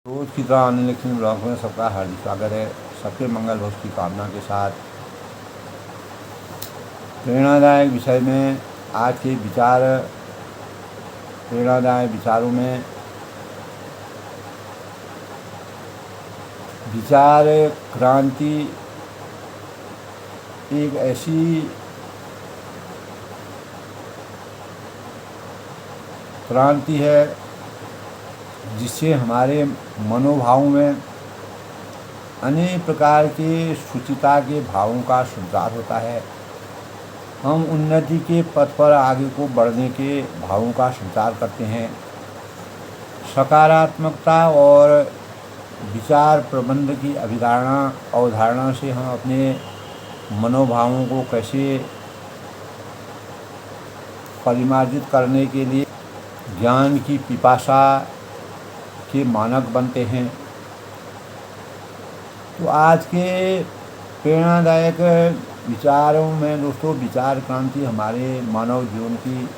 रोज की तरह अनलिखित ब्लॉग में सबका हार्दिक स्वागत है। सबके मंगल भविष्य की कामना के साथ प्रेरणादायक विषय में आज के विचार, प्रेरणादायक विचारों में विचार क्रांति एक ऐसी क्रांति है जिससे हमारे मनोभावों में अनेक प्रकार के शुचिता के भावों का संचार होता है। हम उन्नति के पथ पर आगे को बढ़ने के भावों का संचार करते हैं। सकारात्मकता और विचार प्रबंध की अवधारणा से हम अपने मनोभावों को कैसे परिमार्जित करने के लिए ज्ञान की पिपासा के मानक बनते हैं। तो आज के प्रेरणादायक विचारों में दोस्तों, विचार क्रांति हमारे मानव जीवन की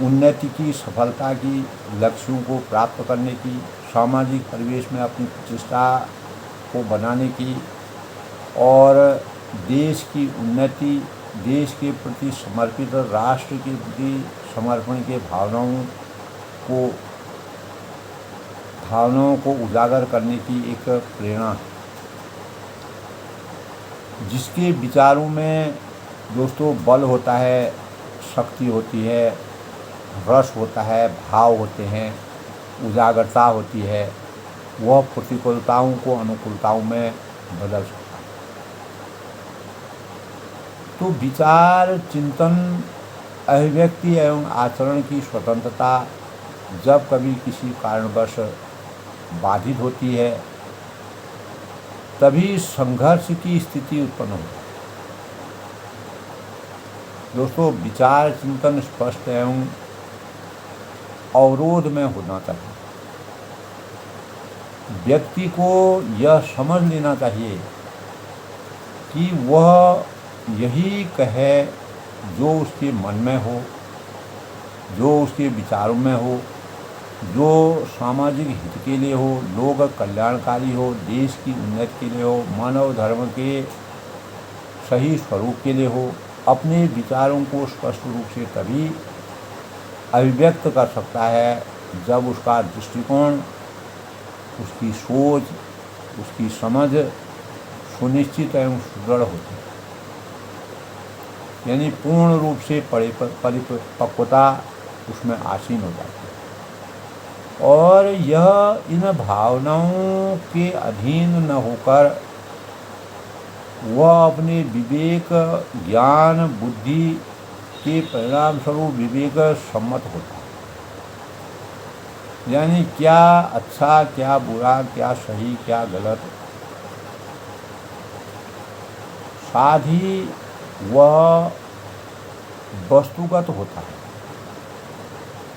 उन्नति की, सफलता की, लक्ष्यों को प्राप्त करने की, सामाजिक परिवेश में अपनी प्रतिष्ठा को बनाने की और देश की उन्नति, देश के प्रति समर्पित, राष्ट्र के प्रति समर्पण के भावनाओं को उजागर करने की एक प्रेरणा है। जिसके विचारों में दोस्तों बल होता है, शक्ति होती है, रस होता है, भाव होते हैं, उजागरता होती है, वह प्रतिकूलताओं को अनुकूलताओं में बदल सकता है। तो विचार, चिंतन, अभिव्यक्ति एवं आचरण की स्वतंत्रता जब कभी किसी कारणवश बाधित होती है तभी संघर्ष की स्थिति उत्पन्न होती है। दोस्तों, विचार चिंतन स्पष्ट एवं अवरोध में होना चाहिए। व्यक्ति को यह समझ लेना चाहिए कि वह यही कहे जो उसके मन में हो, जो उसके विचारों में हो, जो सामाजिक हित के लिए हो, लोक कल्याणकारी हो, देश की उन्नति के लिए हो, मानव धर्म के सही स्वरूप के लिए हो। अपने विचारों को स्पष्ट रूप से तभी अभिव्यक्त कर सकता है जब उसका दृष्टिकोण, उसकी सोच, उसकी समझ सुनिश्चित एवं सुदृढ़ होती है, यानी पूर्ण रूप से परिपक्वता उसमें आसीन हो जाती है और यह इन भावनाओं के अधीन न होकर वह अपने विवेक, ज्ञान, बुद्धि के परिणाम स्वरूप विवेक सम्मत होता है। यानी क्या अच्छा, क्या बुरा, क्या सही, क्या गलत, साथ ही वह वस्तुगत होता है।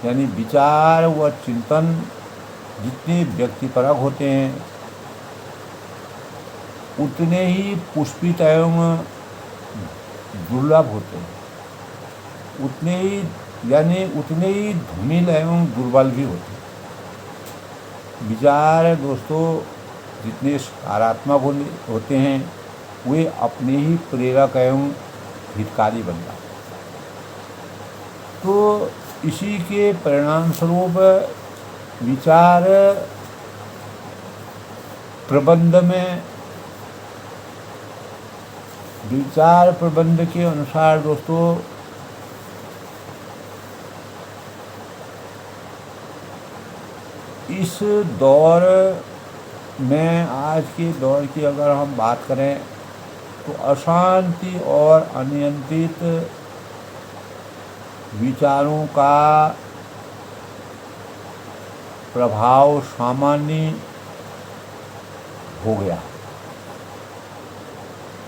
यानी विचार व चिंतन जितने व्यक्तिपरक होते हैं उतने ही पुष्पित एवं दुर्लभ होते हैं, उतने ही धूमिल एवं दुर्बल भी होते हैं। विचार दोस्तों जितने सकारात्मक होते हैं वे अपने ही प्रेरक एवं हितकारी बन जाते हैं। तो इसी के परिणाम स्वरूप विचार प्रबंध के अनुसार दोस्तों इस दौर में, आज के दौर की अगर हम बात करें तो अशांति और अनियंत्रित विचारों का प्रभाव सामान्य हो गया।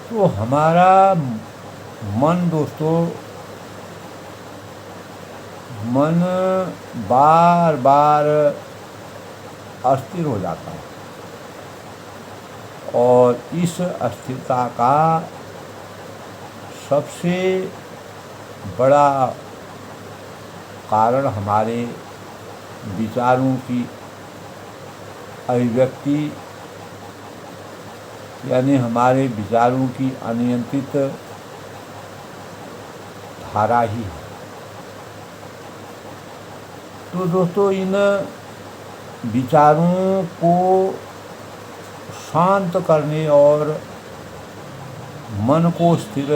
तो हमारा मन दोस्तों, मन बार बार अस्थिर हो जाता है और इस अस्थिरता का सबसे बड़ा कारण हमारे विचारों की अभिव्यक्ति यानी हमारे विचारों की अनियंत्रित धारा ही है। तो दोस्तों, इन विचारों को शांत करने और मन को स्थिर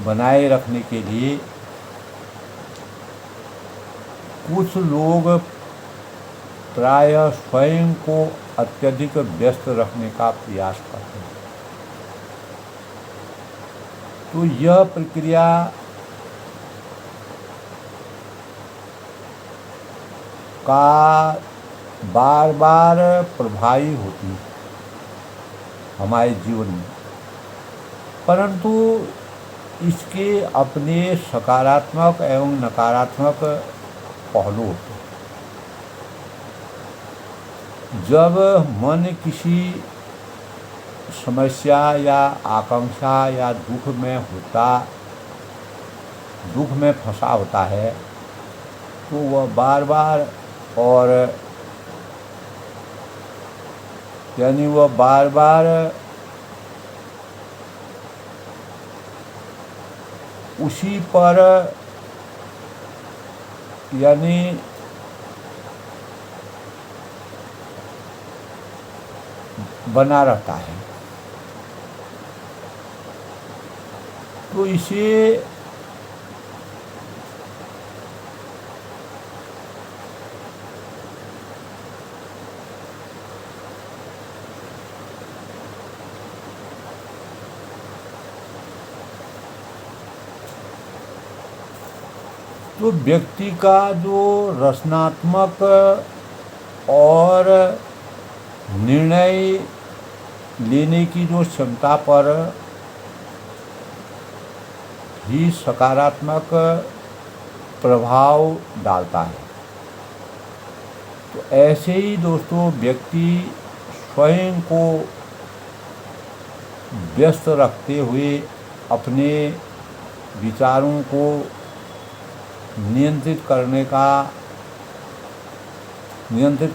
बनाए रखने के लिए कुछ लोग प्रायः स्वयं को अत्यधिक व्यस्त रखने का प्रयास करते हैं। तो यह प्रक्रिया का बार बार प्रभावी होती है हमारे जीवन में, परंतु इसके अपने सकारात्मक एवं नकारात्मक पहलू होते हैं। जब मन किसी समस्या या आकांक्षा या दुख में फंसा होता है, तो वह बार बार उसी पर बना रहता है। तो इसे तो व्यक्ति का जो रचनात्मक और निर्णय लेने की जो क्षमता पर ही सकारात्मक प्रभाव डालता है। तो ऐसे ही दोस्तों, व्यक्ति स्वयं को व्यस्त रखते हुए अपने विचारों को नियंत्रित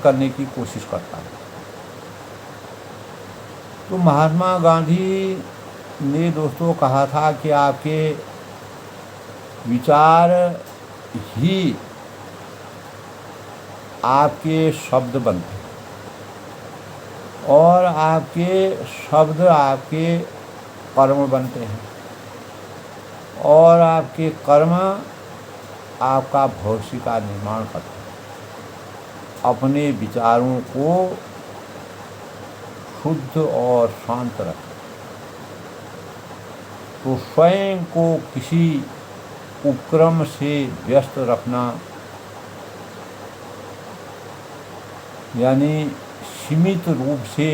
करने की कोशिश करता है। तो महात्मा गांधी ने दोस्तों कहा था कि आपके विचार ही आपके शब्द बनते हैं और आपके शब्द आपके कर्म बनते हैं और आपके कर्म आपका भविष्य का निर्माण करते हैं। अपने विचारों को शुद्ध और शांत रखें। तो स्वयं को किसी उपक्रम से व्यस्त रखना यानी सीमित रूप से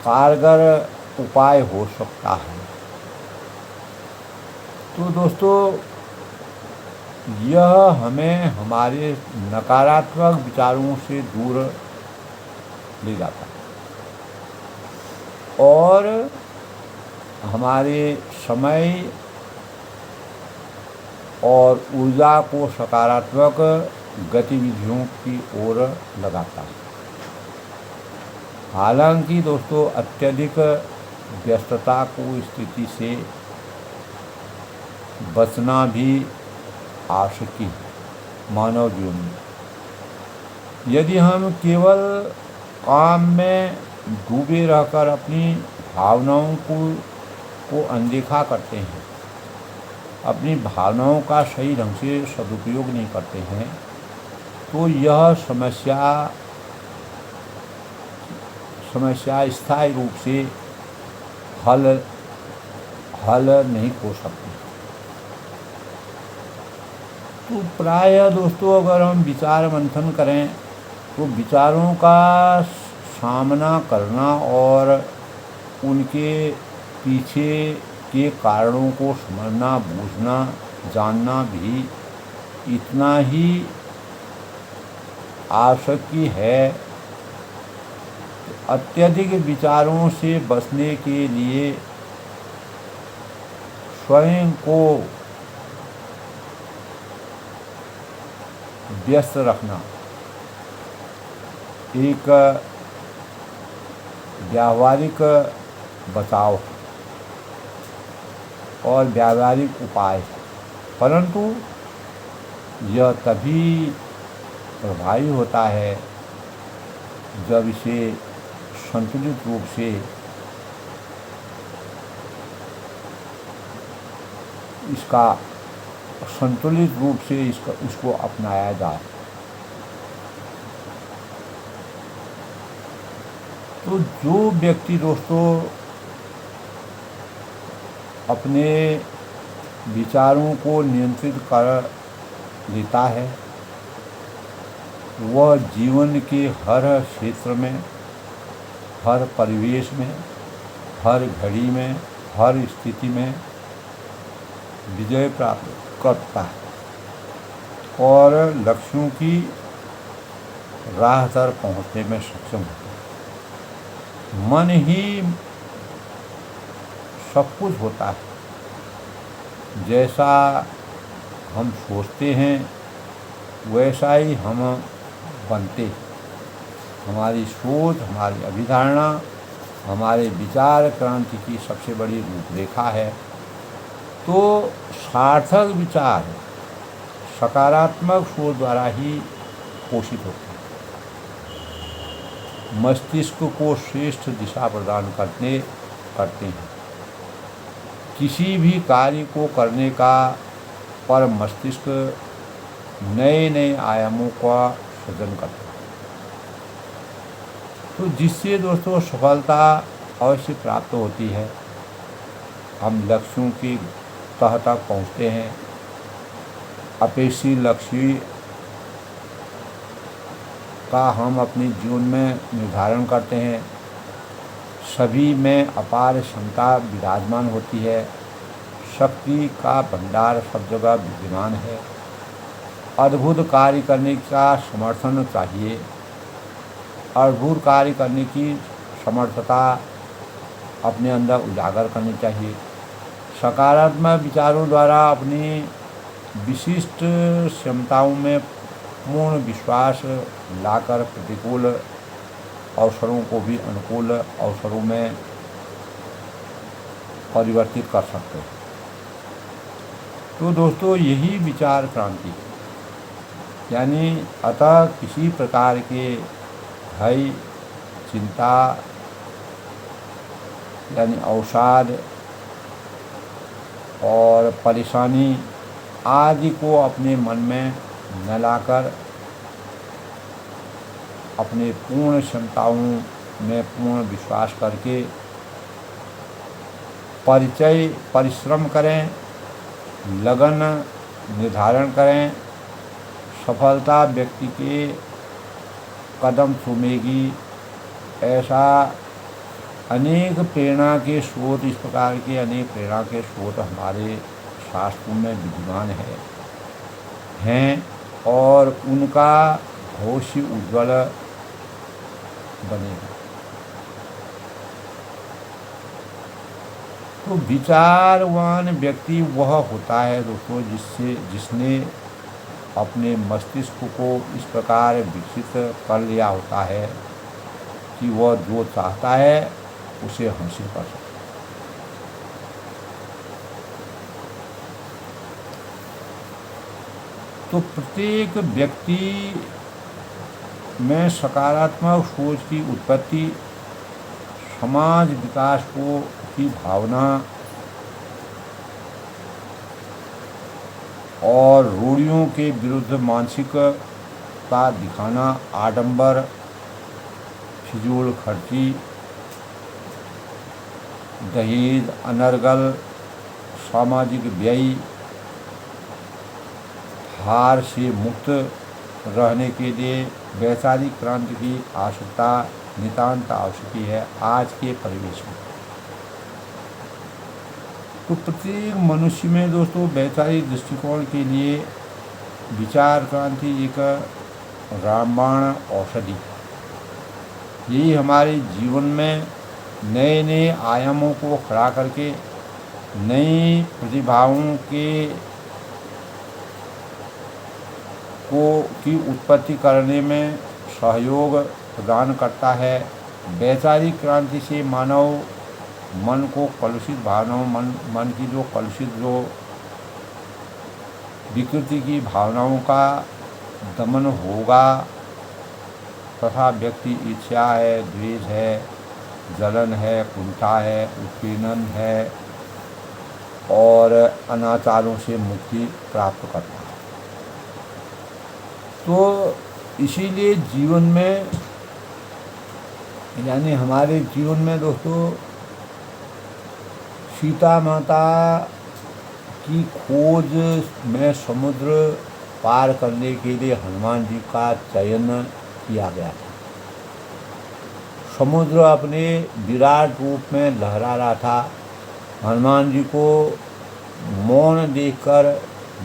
कारगर उपाय हो सकता है। तो दोस्तों, यह हमें हमारे नकारात्मक विचारों से दूर ले जाता है और हमारे समय और ऊर्जा को सकारात्मक गतिविधियों की ओर लगाता है। हालांकि दोस्तों, अत्यधिक व्यस्तता को स्थिति से बचना भी आवश्यक है मानव जीवन में। यदि हम केवल काम में डूबे रहकर अपनी भावनाओं को अनदेखा करते हैं, अपनी भावनाओं का सही ढंग से सदुपयोग नहीं करते हैं, तो यह समस्या स्थायी रूप से हल नहीं हो सकती। तो प्रायः दोस्तों, अगर हम विचार मंथन करें तो विचारों का सामना करना और उनके पीछे के कारणों को समझना, बूझना, जानना भी इतना ही आवश्यक है। अत्यधिक विचारों से बचने के लिए स्वयं को व्यस्त रखना एक व्यावहारिक बचाव और व्यावहारिक उपाय है, परंतु यह तभी प्रभावी होता है जब इसे संतुलित रूप से इसको अपनाया जाए। तो जो व्यक्ति दोस्तों अपने विचारों को नियंत्रित कर लेता है, वह जीवन के हर क्षेत्र में, हर परिवेश में, हर घड़ी में, हर स्थिति में विजय प्राप्त करता है और लक्ष्यों की राह पर पहुंचने में सक्षम होता है। मन ही सब कुछ होता है। जैसा हम सोचते हैं वैसा ही हम बनते हैं। हमारी सोच, हमारी अभिधारणा, हमारे विचार क्रांति की सबसे बड़ी रूपरेखा है। तो सार्थक विचार सकारात्मक सोच द्वारा ही पोषित होते हैं। मस्तिष्क को श्रेष्ठ दिशा प्रदान करते हैं। किसी भी कार्य को करने का पर मस्तिष्क नए नए आयामों का सृजन करता है। तो जिससे दोस्तों सफलता अवश्य प्राप्त होती है। हम लक्ष्यों की तह तक पहुँचते हैं। अपेक्षित लक्ष्य का हम अपने जीवन में निर्धारण करते हैं। सभी में अपार क्षमता विराजमान होती है। शक्ति का भंडार सब जगह विद्यमान है। अद्भुत कार्य करने का समर्थन चाहिए। अद्भुत कार्य करने की समर्थता अपने अंदर उजागर करनी चाहिए। सकारात्मक विचारों द्वारा अपनी विशिष्ट क्षमताओं में पूर्ण विश्वास लाकर प्रतिकूल अवसरों को भी अनुकूल अवसरों में परिवर्तित कर सकते हैं। तो दोस्तों यही विचार क्रांति है। यानी अतः किसी प्रकार के भय, चिंता यानी अवसाद और परेशानी आदि को अपने मन में न लाकर अपने पूर्ण क्षमताओं में पूर्ण विश्वास करके परिश्रम करें, लगन निर्धारण करें। सफलता व्यक्ति के कदम चूमेगी। ऐसा अनेक प्रेरणा के स्रोत, इस प्रकार के अनेक प्रेरणा के स्रोत हमारे शास्त्रों में विद्यमान हैं और उनका भविष्य उज्ज्वल बनेगा। तो विचारवान व्यक्ति वह होता है दोस्तों जिसने अपने मस्तिष्क को इस प्रकार विकसित कर लिया होता है कि वह जो चाहता है उसे हासिल कर सकता है। तो प्रत्येक व्यक्ति में सकारात्मक सोच की उत्पत्ति, समाज विकास की भावना और रूढ़ियों के विरुद्ध मानसिकता दिखाना, आडंबर, फिजूल खर्ची, दहेज, अनर्गल, सामाजिक व्यय, हार से मुक्त रहने के लिए वैचारिक क्रांति की आवश्यकता नितांत आवश्यकी है आज के परिवेश में। तो प्रत्येक मनुष्य में दोस्तों वैचारिक दृष्टिकोण के लिए विचार क्रांति एक रामबाण औषधि है। यही हमारे जीवन में नए नए आयामों को खड़ा करके नई प्रतिभाओं की उत्पत्ति करने में सहयोग प्रदान करता है। वैचारिक क्रांति से मानव मन को कलुषित भावनाओं मन की जो कलुषित जो विकृति की भावनाओं का दमन होगा तथा व्यक्ति ईर्ष्या है, द्वेष है, जलन है, कुंठा है, उत्पीड़न है और अनाचारों से मुक्ति प्राप्त करता है। तो इसीलिए जीवन में यानी हमारे जीवन में दोस्तों सीता माता की खोज में समुद्र पार करने के लिए हनुमान जी का चयन किया गया था। समुद्र अपने विराट रूप में लहरा रहा था। हनुमान जी को मौन देखकर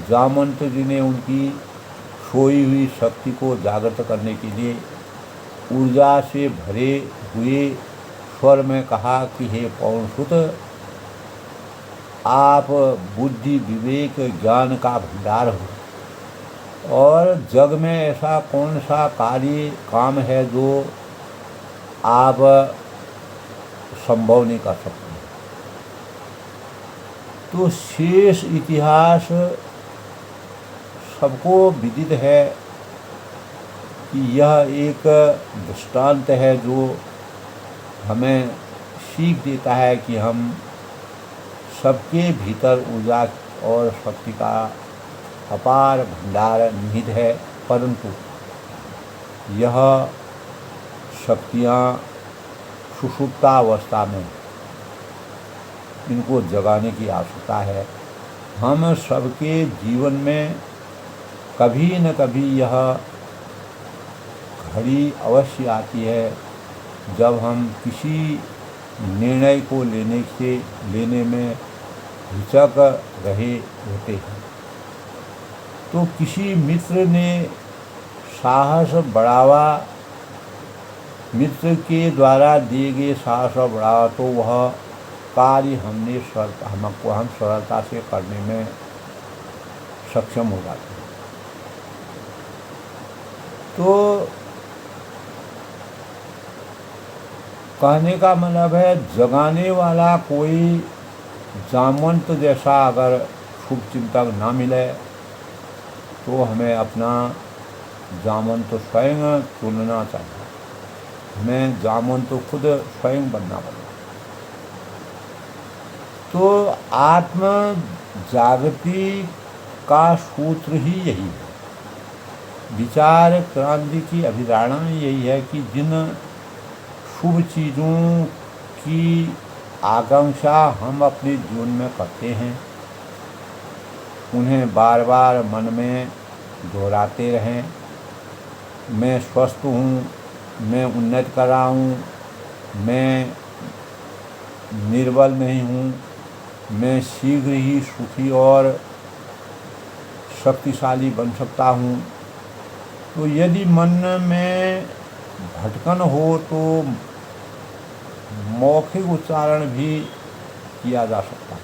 जामवंत जी ने उनकी सोई हुई शक्ति को जागृत करने के लिए ऊर्जा से भरे हुए स्वर में कहा कि हे पवनसुत, आप बुद्धि विवेक ज्ञान का भंडार हो और जग में ऐसा कौन सा काम है जो आप संभव नहीं कर सकते। तो शेष इतिहास सबको विदित है कि यह एक दृष्टांत है जो हमें सीख देता है कि हम सबके भीतर ऊर्जा और शक्ति का अपार भंडार निहित है, परंतु यह शक्तियाँ सुषुप्तावस्था में इनको जगाने की आवश्यकता है। हम सबके जीवन में कभी न कभी यह घड़ी अवश्य आती है जब हम किसी निर्णय को लेने में हिचक रहे होते हैं। तो किसी मित्र ने साहस बढ़ावा, मित्र के द्वारा दिए गए साहस और बढ़ावा, तो वह कार्य हम सरलता से करने में सक्षम हो जाते हैं। तो कहने का मतलब है जगाने वाला कोई जामवंत जैसा अगर शुभ चिंतक ना मिले तो हमें अपना जामवंत स्वयं चुनना चाहिए। हमें जामवंत खुद स्वयं बनना पड़ेगा। तो आत्म जागृति का सूत्र ही यही है। विचार क्रांति की अभिधारणा यही है कि जिन शुभ चीज़ों की आकांक्षा हम अपने जीवन में करते हैं उन्हें बार बार मन में दोहराते रहें। मैं स्वस्थ हूँ, मैं उन्नति कर रहा हूँ, मैं निर्बल नहीं हूँ, मैं शीघ्र ही सुखी और शक्तिशाली बन सकता हूँ। तो यदि मन में भटकन हो तो मौखिक उच्चारण भी किया जा सकता है।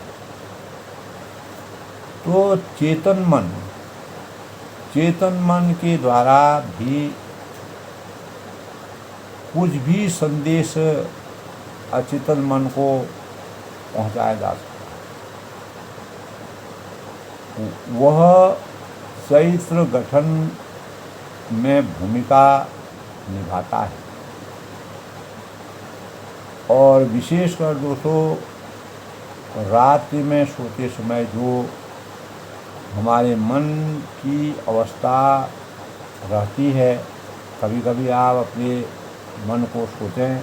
तो चेतन मन के द्वारा भी कुछ भी संदेश अचेतन मन को पहुंचाया जा सकता है। वह चरित्र गठन में भूमिका निभाता है और विशेषकर दोस्तों रात्रि में सोते समय जो हमारे मन की अवस्था रहती है, कभी कभी आप अपने मन को सोचें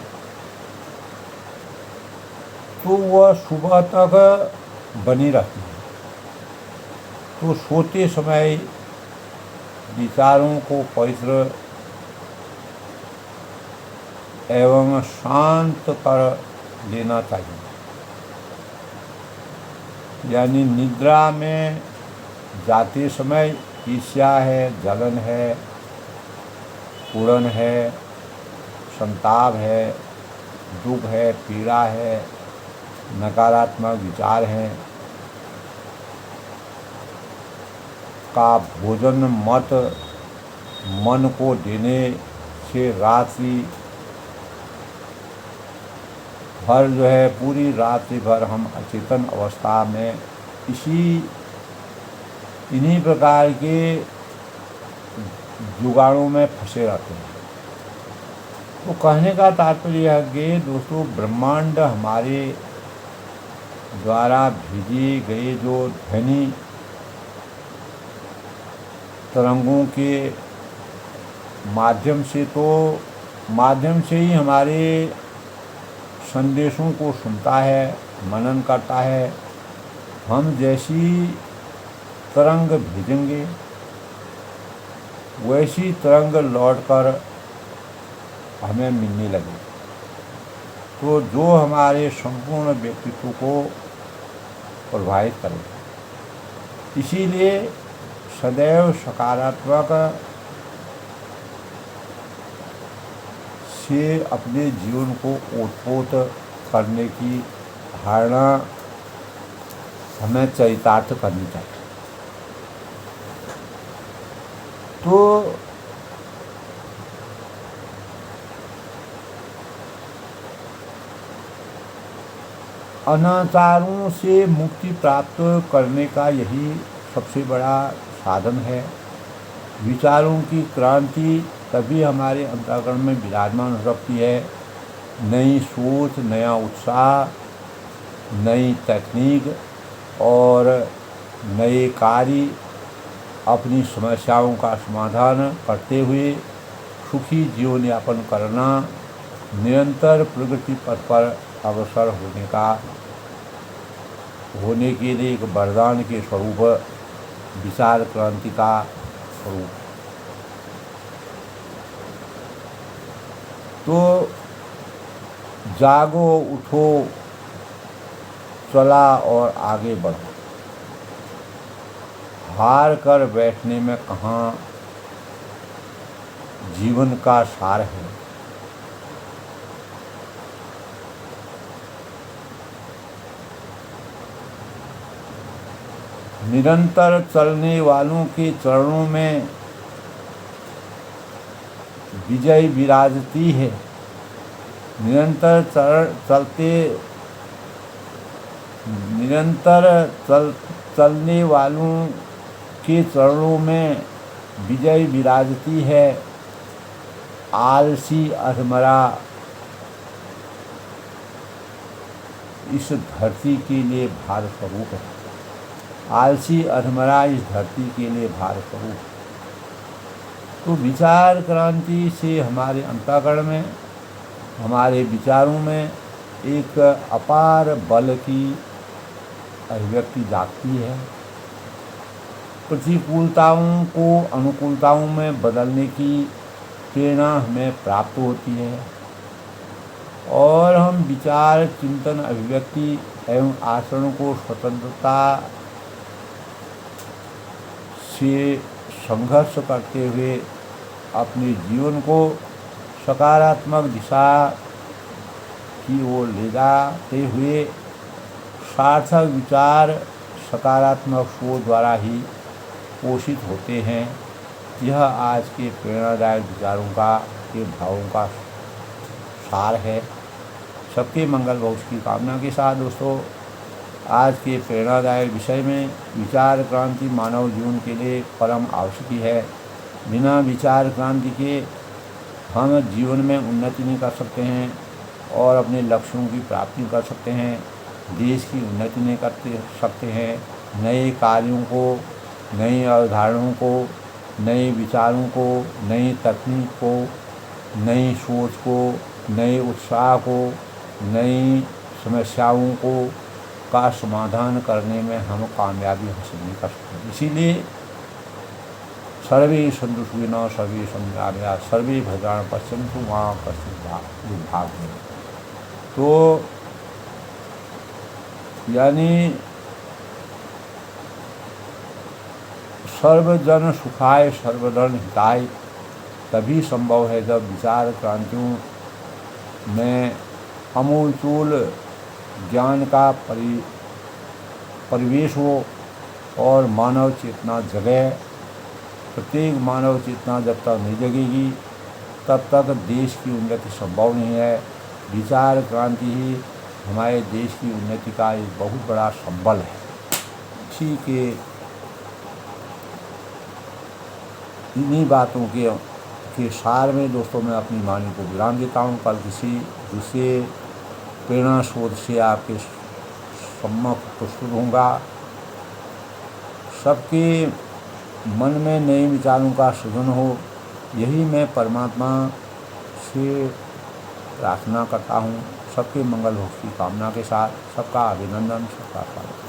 तो वह सुबह तक बनी रहती है। तो सोते समय विचारों को पवित्र एवं शांत कर लेना चाहिए। यानी निद्रा में जाते समय ईर्ष्या है, जलन है, पूर्ण है, संताप है, दुख है, पीड़ा है, नकारात्मक विचार हैं का भोजन मत मन को देने से रात्रि भर जो है, पूरी रात्रि भर हम अचेतन अवस्था में इन्हीं प्रकार के जुगाड़ों में फंसे रहते हैं। तो कहने का तात्पर्य यह है कि दोस्तों, ब्रह्मांड हमारे द्वारा भेजे गए जो ध्वनि तरंगों के माध्यम से ही हमारे संदेशों को सुनता है, मनन करता है। हम जैसी तरंग भेजेंगे वैसी तरंग लौटकर हमें मिलने लगे। तो जो हमारे संपूर्ण व्यक्तित्व को प्रभावित करे। इसीलिए सदैव सकारात्मक से अपने जीवन को ओतप्रोत करने की धारणा हमें चरितार्थ करनी चाहिए। तो अनाचारों से मुक्ति प्राप्त करने का यही सबसे बड़ा साधन है। विचारों की क्रांति तभी हमारे अंतःकरण में विराजमान हो सकती है। नई सोच, नया उत्साह, नई तकनीक और नए कार्य अपनी समस्याओं का समाधान करते हुए सुखी जीवन यापन करना निरंतर प्रगति पथ पर अग्रसर होने के लिए एक वरदान के स्वरूप, विचार क्रांति का स्वरूप। तो जागो, उठो, चला और आगे बढ़ो। हार कर बैठने में कहाँ जीवन का सार है। निरंतर चलने वालों के चरणों में विजय विराजती है। निरंतर चलने वालों के चरणों में विजय विराजती है। आलसी अधमरा इस धरती के लिए भार स्वरूप है। आलसी अधमरा इस धरती के लिए भार स्वरूप। तो विचार क्रांति से हमारे अंतःकरण में, हमारे विचारों में एक अपार बल की अभिव्यक्ति जागती है। प्रतिकूलताओं को अनुकूलताओं में बदलने की प्रेरणा हमें प्राप्त होती है और हम विचार, चिंतन, अभिव्यक्ति एवं आचरण को स्वतंत्रता से संघर्ष करते हुए अपने जीवन को सकारात्मक दिशा की ओर ले जाते हुए सार्थक विचार सकारात्मक सोच द्वारा ही पोषित होते हैं। यह आज के प्रेरणादायक विचारों के भावों का सार है। सबके मंगल भविष्य की कामना के साथ दोस्तों, आज के प्रेरणादायक विषय में विचार क्रांति मानव जीवन के लिए परम आवश्यक है। बिना विचार क्रांति के हम जीवन में उन्नति नहीं कर सकते हैं और अपने लक्ष्यों की प्राप्ति कर सकते हैं। देश की उन्नति नहीं कर सकते हैं। नए कार्यों को, नई अवधारणाओं को, नए विचारों को, नई तकनीक को, नई सोच को, नए उत्साह को, नई समस्याओं को का समाधान करने में हम कामयाबी हासिल नहीं कर सकते। इसीलिए सर्वे सन्तु सुखिनः, सर्वे सन्तु निरामयाः, सर्वे भद्राणि पश्यन्तु मा कश्चित् दुर्भाग् भवेत्। तो यानी सर्वजन सुखाय सर्वजन हिताय तभी संभव है जब विचार क्रांतियों में अमूलचूल ज्ञान का परिवेश हो और मानव चेतना जगे। प्रत्येक मानव चेतना जब तक नहीं जगेगी तब तक देश की उन्नति संभव नहीं है। विचार क्रांति ही हमारे देश की उन्नति का एक बहुत बड़ा संबल है। इसी के इन्हीं बातों के सार में दोस्तों मैं अपनी वाणी को विराम देता हूँ। कल किसी दूसरे प्रेरणा स्रोत से आपके सम्मुख प्रस्तुत होऊंगा। सबके मन में नए विचारों का सृजन हो, यही मैं परमात्मा से प्रार्थना करता हूँ। सबके मंगल हो की कामना के साथ सबका अभिनंदन, सबका स्वागत।